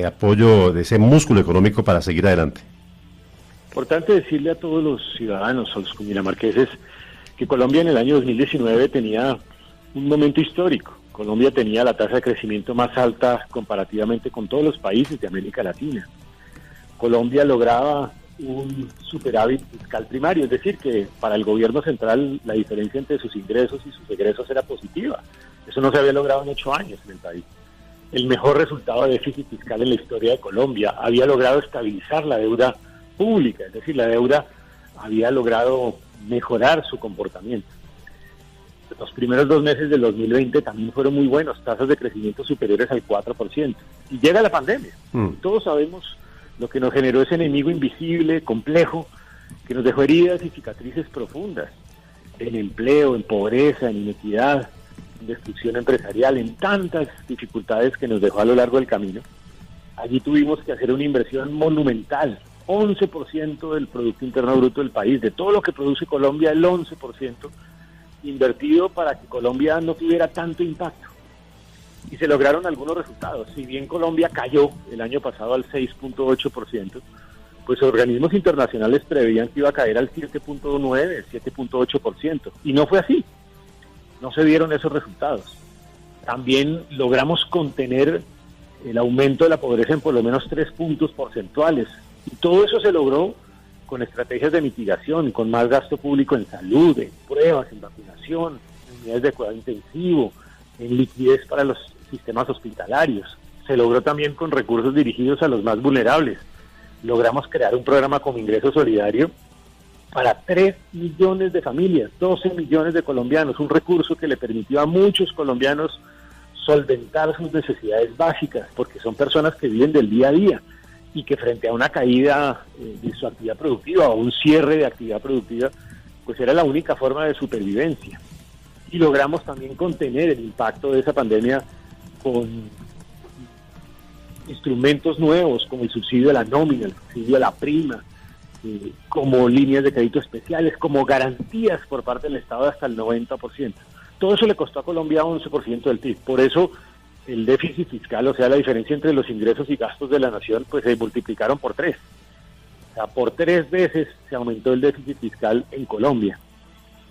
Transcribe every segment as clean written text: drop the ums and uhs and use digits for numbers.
apoyo, de ese músculo económico para seguir adelante. Importante decirle a todos los ciudadanos, a los cundinamarqueses, que Colombia en el año 2019 tenía un momento histórico. Colombia tenía la tasa de crecimiento más alta comparativamente con todos los países de América Latina. Colombia lograba un superávit fiscal primario, es decir, que para el gobierno central la diferencia entre sus ingresos y sus egresos era positiva. Eso no se había logrado en 8 años en el país. El mejor resultado de déficit fiscal en la historia de Colombia. Había logrado estabilizar la deuda pública, es decir, la deuda había logrado mejorar su comportamiento. Los primeros 2 meses del 2020 también fueron muy buenos, tasas de crecimiento superiores al 4%. Y llega la pandemia. Todos sabemos lo que nos generó ese enemigo invisible, complejo, que nos dejó heridas y cicatrices profundas en empleo, en pobreza, en inequidad, en destrucción empresarial, en tantas dificultades que nos dejó a lo largo del camino. Allí tuvimos que hacer una inversión monumental, 11% del Producto Interno Bruto del país, de todo lo que produce Colombia, el 11% invertido para que Colombia no tuviera tanto impacto. Y se lograron algunos resultados. Si bien Colombia cayó el año pasado al 6.8%, pues organismos internacionales preveían que iba a caer al 7.9%, 7.8%. Y no fue así. No se dieron esos resultados. También logramos contener el aumento de la pobreza en por lo menos 3 puntos porcentuales. Y todo eso se logró con estrategias de mitigación, con más gasto público en salud, en pruebas, en vacunación, en unidades de cuidado intensivo, en liquidez para los sistemas hospitalarios. Se logró también con recursos dirigidos a los más vulnerables. Logramos crear un programa como Ingreso Solidario para 3 millones de familias, 12 millones de colombianos, un recurso que le permitió a muchos colombianos solventar sus necesidades básicas, porque son personas que viven del día a día y que frente a una caída de su actividad productiva o un cierre de actividad productiva, pues era la única forma de supervivencia. Y logramos también contener el impacto de esa pandemia con instrumentos nuevos como el subsidio a la nómina, el subsidio a la prima, como líneas de crédito especiales, como garantías por parte del Estado de hasta el 90%. Todo eso le costó a Colombia 11% del PIB. Por eso el déficit fiscal, o sea, la diferencia entre los ingresos y gastos de la nación, pues se multiplicaron por 3. O sea, por 3 veces se aumentó el déficit fiscal en Colombia.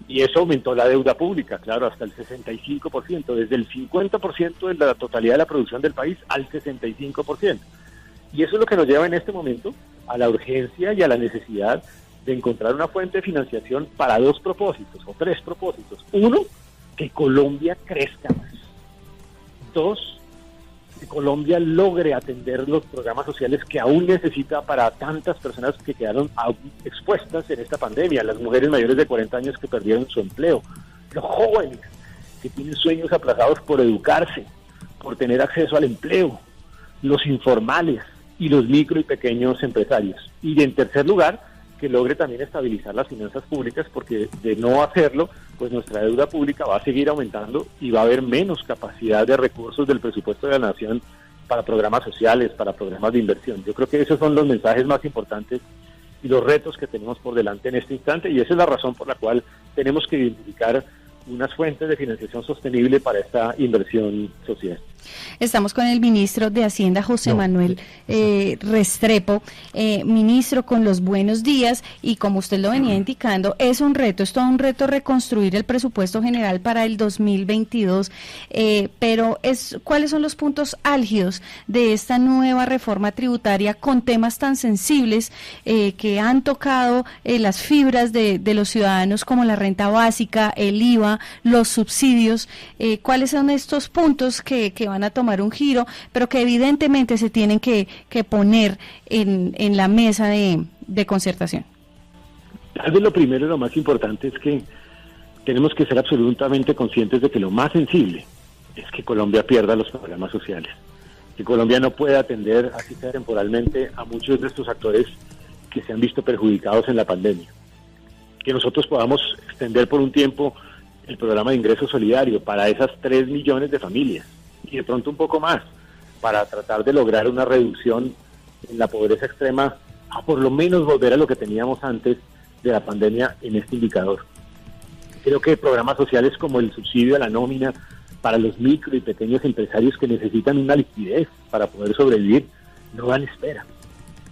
Y eso aumentó la deuda pública, claro, hasta el 65%, desde el 50% de la totalidad de la producción del país al 65%. Y eso es lo que nos lleva en este momento a la urgencia y a la necesidad de encontrar una fuente de financiación para 2 propósitos, o 3 propósitos. 1, que Colombia crezca más. 2, que Colombia logre atender los programas sociales que aún necesita para tantas personas que quedaron expuestas en esta pandemia, las mujeres mayores de 40 años que perdieron su empleo, los jóvenes que tienen sueños aplazados por educarse, por tener acceso al empleo, los informales y los micro y pequeños empresarios. Y en tercer lugar, que logre también estabilizar las finanzas públicas, porque de no hacerlo, pues nuestra deuda pública va a seguir aumentando y va a haber menos capacidad de recursos del presupuesto de la nación para programas sociales, para programas de inversión. Yo creo que esos son los mensajes más importantes y los retos que tenemos por delante en este instante, y esa es la razón por la cual tenemos que identificar unas fuentes de financiación sostenible para esta inversión social. Estamos con el ministro de Hacienda, José Manuel Restrepo. Ministro, con los buenos días, y como usted lo venía indicando, es todo un reto reconstruir el presupuesto general para el 2022, pero ¿cuáles son los puntos álgidos de esta nueva reforma tributaria con temas tan sensibles que han tocado las fibras de los ciudadanos, como la renta básica, el IVA, los subsidios? ¿Cuáles son estos puntos que van a tomar un giro, pero que evidentemente se tienen que poner en la mesa de concertación? Tal vez lo primero y lo más importante es que tenemos que ser absolutamente conscientes de que lo más sensible es que Colombia pierda los programas sociales, que Colombia no pueda atender, así sea temporalmente, a muchos de estos actores que se han visto perjudicados en la pandemia, que nosotros podamos extender por un tiempo el programa de ingreso solidario para esas 3 millones de familias, y de pronto un poco más, para tratar de lograr una reducción en la pobreza extrema, a por lo menos volver a lo que teníamos antes de la pandemia en este indicador. Creo que programas sociales como el subsidio a la nómina para los micro y pequeños empresarios que necesitan una liquidez para poder sobrevivir, no dan espera.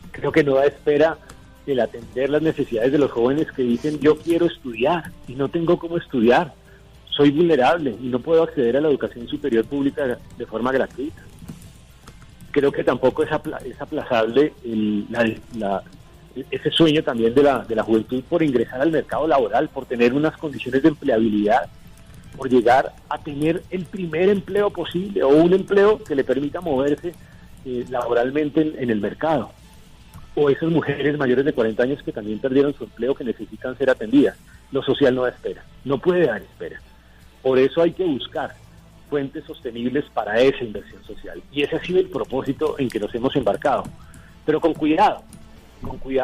Creo que no da espera el atender las necesidades de los jóvenes que dicen yo quiero estudiar y no tengo cómo estudiar, soy vulnerable y no puedo acceder a la educación superior pública de forma gratuita. Creo que tampoco es aplazable ese sueño también de la juventud por ingresar al mercado laboral, por tener unas condiciones de empleabilidad, por llegar a tener el primer empleo posible o un empleo que le permita moverse laboralmente en el mercado. O esas mujeres mayores de 40 años que también perdieron su empleo, que necesitan ser atendidas. Lo social no da espera, no puede dar espera. Por eso hay que buscar fuentes sostenibles para esa inversión social. Y ese ha sido el propósito en que nos hemos embarcado. Pero con cuidado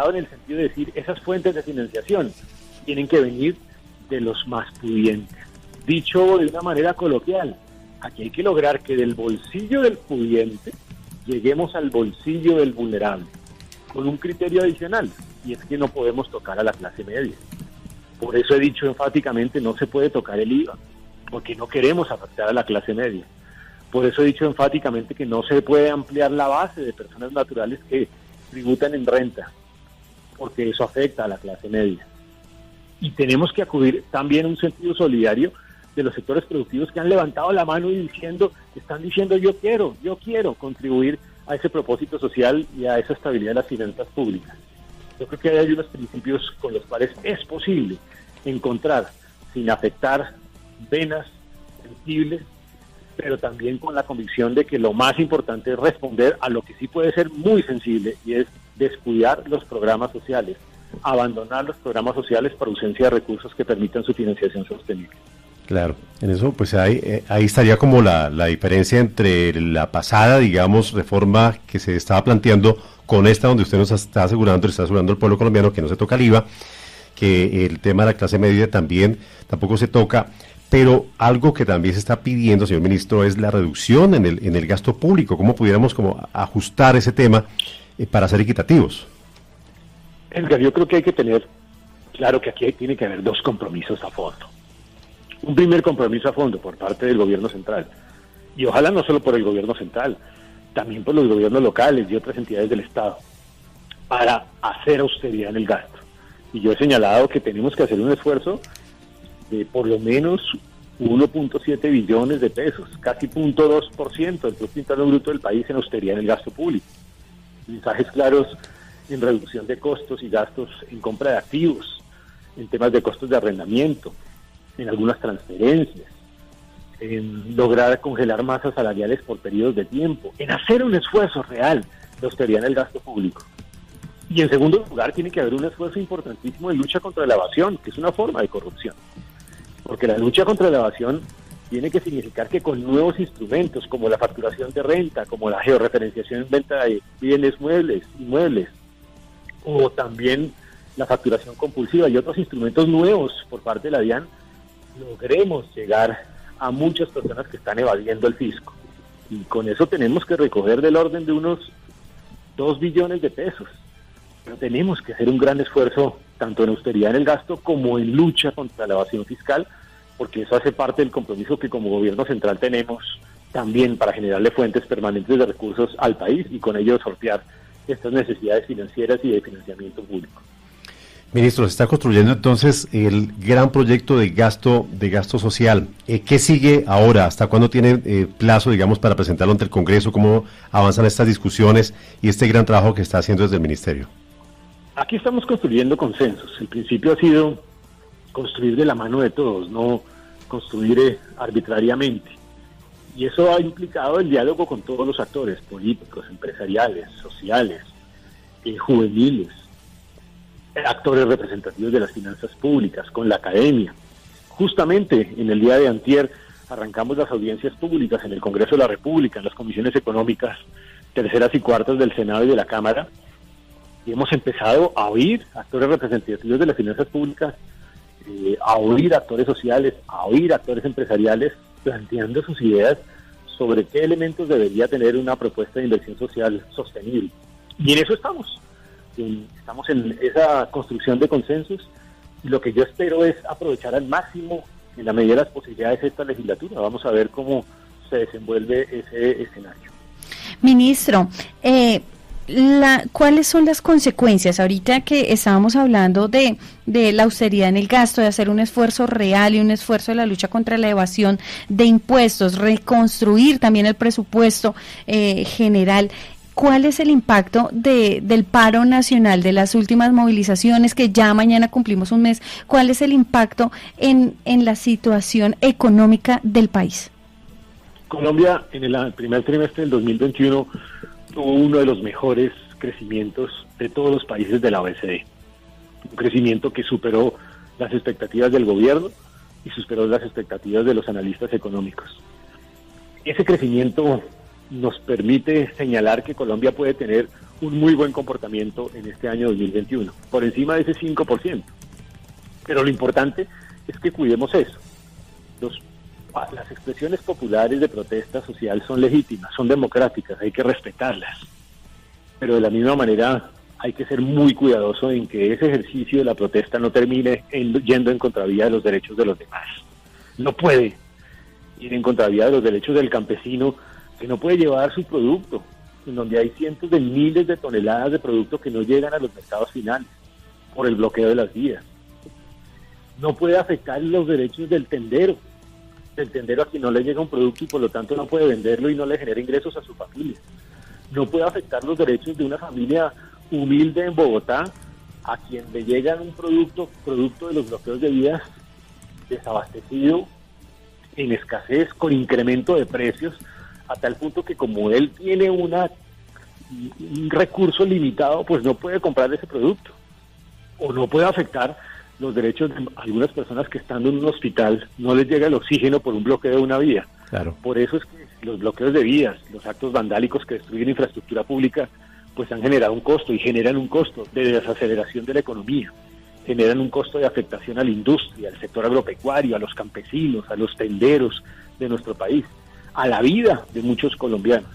en el sentido de decir, esas fuentes de financiación tienen que venir de los más pudientes. Dicho de una manera coloquial, aquí hay que lograr que del bolsillo del pudiente lleguemos al bolsillo del vulnerable, con un criterio adicional, y es que no podemos tocar a la clase media. Por eso he dicho enfáticamente, no se puede tocar el IVA, porque no queremos afectar a la clase media. Por eso he dicho enfáticamente que no se puede ampliar la base de personas naturales que tributan en renta, porque eso afecta a la clase media. Y tenemos que acudir también a un sentido solidario de los sectores productivos que han levantado la mano y están diciendo yo quiero contribuir a ese propósito social y a esa estabilidad de las finanzas públicas. Yo creo que hay unos principios con los cuales es posible encontrar, sin afectar venas sensibles, pero también con la convicción de que lo más importante es responder a lo que sí puede ser muy sensible, y es descuidar los programas sociales, abandonar los programas sociales por ausencia de recursos que permitan su financiación sostenible. Claro, en eso pues ahí estaría como la diferencia entre la pasada, digamos, reforma que se estaba planteando con esta, donde usted le está asegurando al pueblo colombiano que no se toca el IVA, que el tema de la clase media tampoco se toca, pero algo que también se está pidiendo, señor ministro, es la reducción en el gasto público. ¿Cómo pudiéramos ajustar ese tema para ser equitativos? Edgar, yo creo que hay que tener claro que aquí tiene que haber dos compromisos a fondo. Un primer compromiso a fondo por parte del gobierno central, y ojalá no solo por el gobierno central, también por los gobiernos locales y otras entidades del Estado, para hacer austeridad en el gasto. Y yo he señalado que tenemos que hacer un esfuerzo de por lo menos 1.7 billones de pesos, casi 0.2% del Producto Interno Bruto del país en austeridad en el gasto público. Mensajes claros en reducción de costos y gastos en compra de activos, en temas de costos de arrendamiento, en algunas transferencias, en lograr congelar masas salariales por periodos de tiempo, en hacer un esfuerzo real de austeridad en el gasto público. Y en segundo lugar, tiene que haber un esfuerzo importantísimo de lucha contra la evasión, que es una forma de corrupción. Porque la lucha contra la evasión tiene que significar que con nuevos instrumentos, como la facturación de renta, como la georreferenciación en venta de bienes inmuebles, o también la facturación compulsiva y otros instrumentos nuevos por parte de la DIAN, logremos llegar a muchas personas que están evadiendo el fisco. Y con eso tenemos que recoger del orden de unos 2 billones de pesos. Pero tenemos que hacer un gran esfuerzo tanto en austeridad en el gasto como en lucha contra la evasión fiscal, porque eso hace parte del compromiso que como gobierno central tenemos también para generarle fuentes permanentes de recursos al país y con ello sortear estas necesidades financieras y de financiamiento público. Ministro, se está construyendo entonces el gran proyecto de gasto social. ¿Qué sigue ahora? ¿Hasta cuándo tiene plazo, digamos, para presentarlo ante el Congreso? ¿Cómo avanzan estas discusiones y este gran trabajo que está haciendo desde el Ministerio? Aquí estamos construyendo consensos. El principio ha sido construir de la mano de todos, no construir arbitrariamente. Y eso ha implicado el diálogo con todos los actores políticos, empresariales, sociales, juveniles, actores representativos de las finanzas públicas, con la academia. Justamente en el día de antier arrancamos las audiencias públicas en el Congreso de la República, en las comisiones económicas, terceras y cuartas del Senado y de la Cámara, y hemos empezado a oír actores representativos de las finanzas públicas, a oír actores sociales, a oír actores empresariales, planteando sus ideas sobre qué elementos debería tener una propuesta de inversión social sostenible. Y en eso estamos. Estamos en esa construcción de consensos, y lo que yo espero es aprovechar al máximo en la medida de las posibilidades de esta legislatura. Vamos a ver cómo se desenvuelve ese escenario. Ministro, ¿cuáles son las consecuencias? Ahorita que estábamos hablando de la austeridad en el gasto, de hacer un esfuerzo real y un esfuerzo de la lucha contra la evasión de impuestos, reconstruir también el presupuesto general. ¿Cuál es el impacto del paro nacional, de las últimas movilizaciones, que ya mañana cumplimos un mes? ¿Cuál es el impacto en la situación económica del país? Colombia en el primer trimestre del 2021 tuvo uno de los mejores crecimientos de todos los países de la OECD. Un crecimiento que superó las expectativas del gobierno y superó las expectativas de los analistas económicos. Ese crecimiento nos permite señalar que Colombia puede tener un muy buen comportamiento en este año 2021, por encima de ese 5%. Pero lo importante es que cuidemos eso. Las expresiones populares de protesta social son legítimas, son democráticas, hay que respetarlas. Pero de la misma manera hay que ser muy cuidadoso en que ese ejercicio de la protesta no termine yendo en contravía de los derechos de los demás. No puede ir en contravía de los derechos del campesino, que no puede llevar su producto, en donde hay cientos de miles de toneladas de productos que no llegan a los mercados finales por el bloqueo de las vías. No puede afectar los derechos del tendero a quien no le llega un producto y por lo tanto no puede venderlo y no le genera ingresos a su familia. No puede afectar los derechos de una familia humilde en Bogotá a quien le llega un producto de los bloqueos de vías desabastecido, en escasez, con incremento de precios, a tal punto que como él tiene un recurso limitado, pues no puede comprar ese producto. O no puede afectar los derechos de algunas personas que estando en un hospital no les llega el oxígeno por un bloqueo de una vía. Claro. Por eso es que los bloqueos de vías, los actos vandálicos que destruyen infraestructura pública, pues han generado un costo y generan un costo de desaceleración de la economía, generan un costo de afectación a la industria, al sector agropecuario, a los campesinos, a los tenderos de nuestro país, a la vida de muchos colombianos.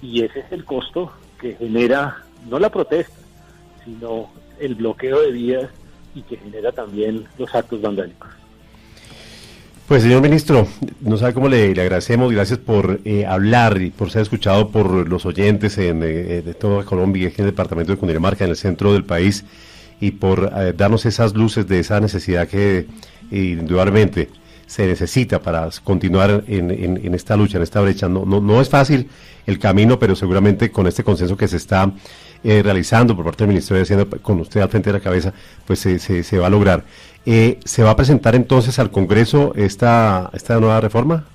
Y ese es el costo que genera no la protesta, sino el bloqueo de vías y que genera también los actos vandálicos. Pues señor ministro, no sabe cómo le agradecemos, gracias por hablar y por ser escuchado por los oyentes de toda Colombia, aquí en el departamento de Cundinamarca, en el centro del país, y por darnos esas luces de esa necesidad que indudablemente se necesita para continuar en esta lucha, en esta brecha. No es fácil el camino, pero seguramente con este consenso que se está realizando por parte del Ministerio de Hacienda, con usted al frente de la cabeza, pues se va a lograr. ¿Se va a presentar entonces al Congreso esta nueva reforma?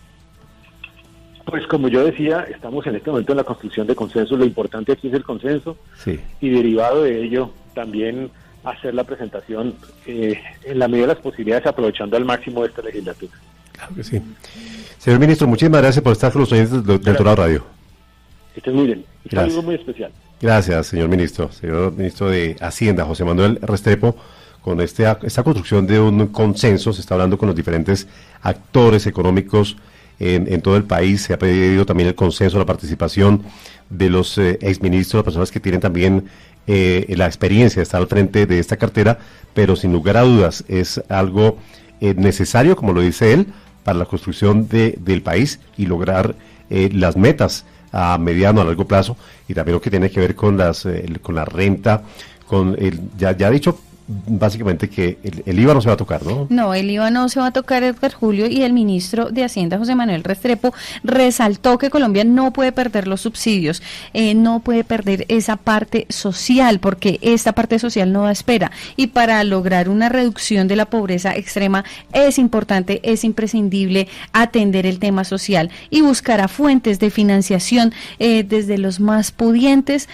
Pues como yo decía, estamos en este momento en la construcción de consenso. Lo importante aquí es el consenso, sí, y derivado de ello también hacer la presentación en la medida de las posibilidades, aprovechando al máximo esta legislatura. Claro que sí. Señor ministro, muchísimas gracias por estar con los oyentes del Dorado Radio. Que estén muy bien. Y algo muy especial. Gracias, señor ministro de Hacienda, José Manuel Restrepo, con esta construcción de un consenso. Se está hablando con los diferentes actores económicos en todo el país. Se ha pedido también el consenso, la participación de los exministros, personas que tienen también la experiencia de estar al frente de esta cartera, pero sin lugar a dudas es algo necesario, como lo dice él, para la construcción del país y lograr las metas a mediano, a largo plazo, y también lo que tiene que ver con con la renta, ya ha dicho básicamente que el IVA no se va a tocar, ¿no? No, el IVA no se va a tocar, Edgar Julio, y el ministro de Hacienda, José Manuel Restrepo, resaltó que Colombia no puede perder los subsidios, no puede perder esa parte social, porque esta parte social no da espera, y para lograr una reducción de la pobreza extrema es importante, es imprescindible atender el tema social y buscar a fuentes de financiación desde los más pudientes,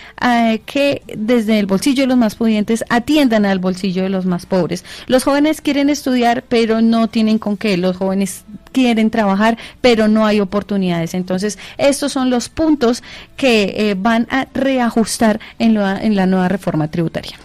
que desde el bolsillo de los más pudientes atiendan al bolsillo de los más pobres. Los jóvenes quieren estudiar, pero no tienen con qué. Los jóvenes quieren trabajar, pero no hay oportunidades. Entonces, estos son los puntos que van a reajustar en la nueva reforma tributaria.